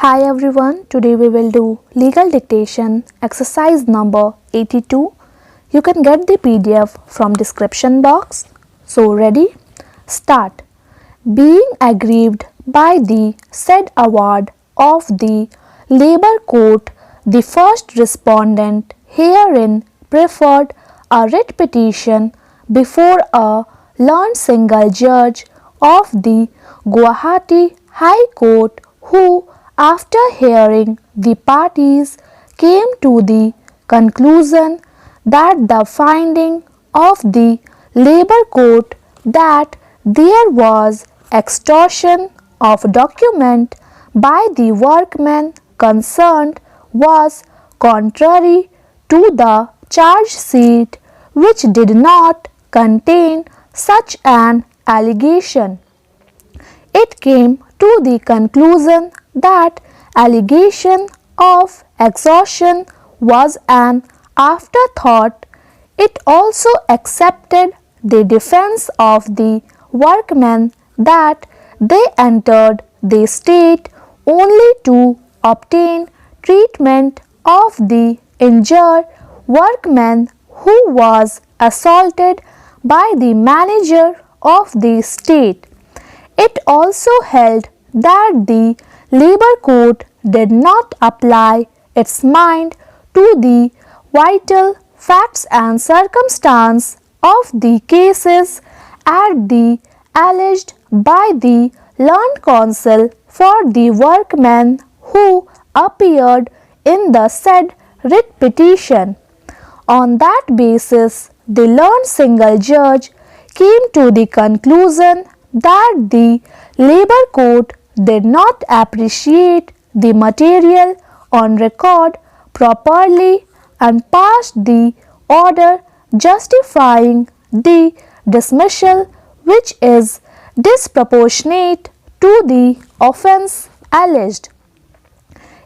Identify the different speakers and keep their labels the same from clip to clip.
Speaker 1: Hi everyone, today we will do legal dictation exercise number 82. You can get the PDF from description box. So ready? Start. Being aggrieved by the said award of the Labour Court, the first respondent herein preferred a writ petition before a learned single judge of the Guwahati High Court who, after hearing the parties, came to the conclusion that the finding of the Labour Court that there was extortion of document by the workmen concerned was contrary to the charge sheet, which did not contain such an allegation. It came to the conclusion that allegation of extortion was an afterthought. It also accepted the defense of the workmen that they entered the state only to obtain treatment of the injured workman who was assaulted by the manager of the state. It also held that the Labour Court did not apply its mind to the vital facts and circumstances of the cases at the alleged by the learned counsel for the workmen who appeared in the said writ petition. On that basis, the learned single judge came to the conclusion that the Labour Court did not appreciate the material on record properly and passed the order justifying the dismissal, which is disproportionate to the offence alleged.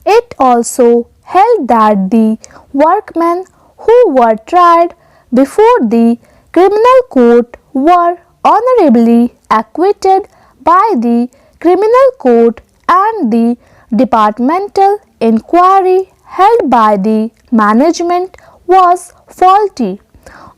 Speaker 1: It also held that the workmen who were tried before the criminal court were honorably acquitted by the criminal court and the departmental inquiry held by the management was faulty.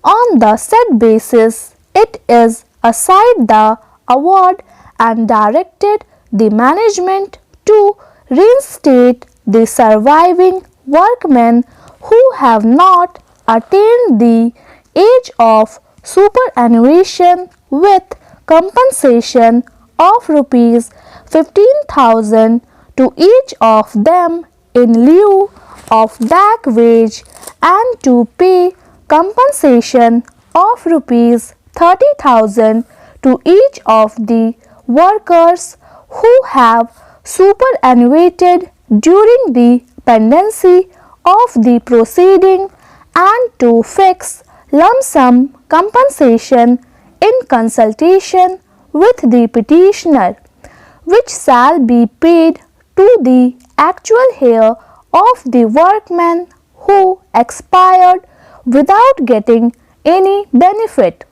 Speaker 1: On the said basis, it is assigned the award and directed the management to reinstate the surviving workmen who have not attained the age of superannuation with compensation of rupees 15,000 to each of them in lieu of back wage and to pay compensation of rupees 30,000 to each of the workers who have superannuated during the pendency of the proceeding and to fix lump sum compensation in consultation with the petitioner, which shall be paid to the actual heir of the workman who expired without getting any benefit.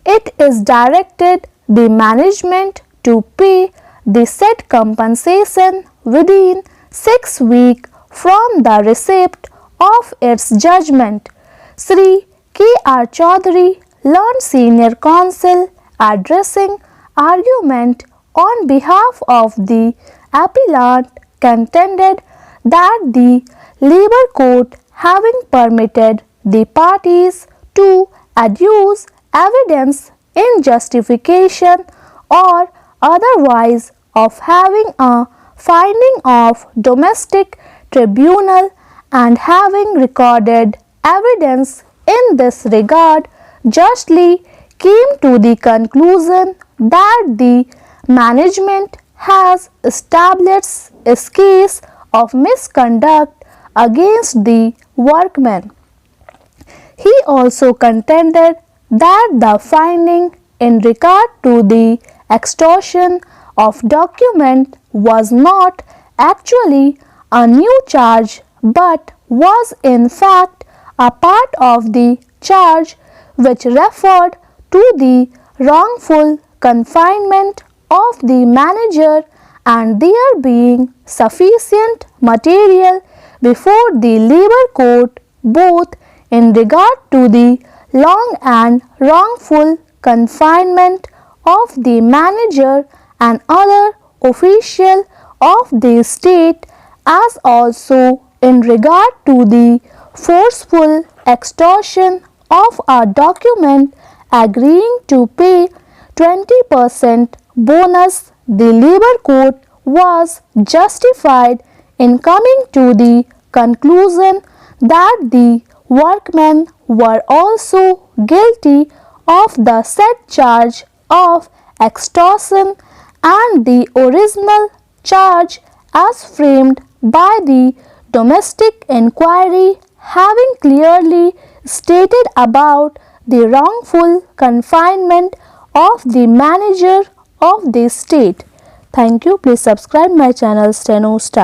Speaker 1: It is directed the management to pay the said compensation within 6 weeks from the receipt of its judgment. Sri K. R. Chaudhary, learned senior counsel, addressing argument on behalf of the appellant, contended that the Labour Court, having permitted the parties to adduce evidence in justification or otherwise of having a finding of domestic tribunal and having recorded evidence in this regard, justly came to the conclusion that the management has established a case of misconduct against the workmen. He also contended that the finding in regard to the extortion of document was not actually a new charge but was in fact a part of the charge which referred to the wrongful confinement of the manager and there being sufficient material before the Labour Court both in regard to the long and wrongful confinement of the manager and other official of the state, as also in regard to the forceful extortion of a document agreeing to pay 20% bonus, the Labour Court was justified in coming to the conclusion that the workmen were also guilty of the said charge of extortion and the original charge as framed by the domestic inquiry having clearly stated about the wrongful confinement of the manager of the state. Thank you. Please subscribe my channel Steno Star.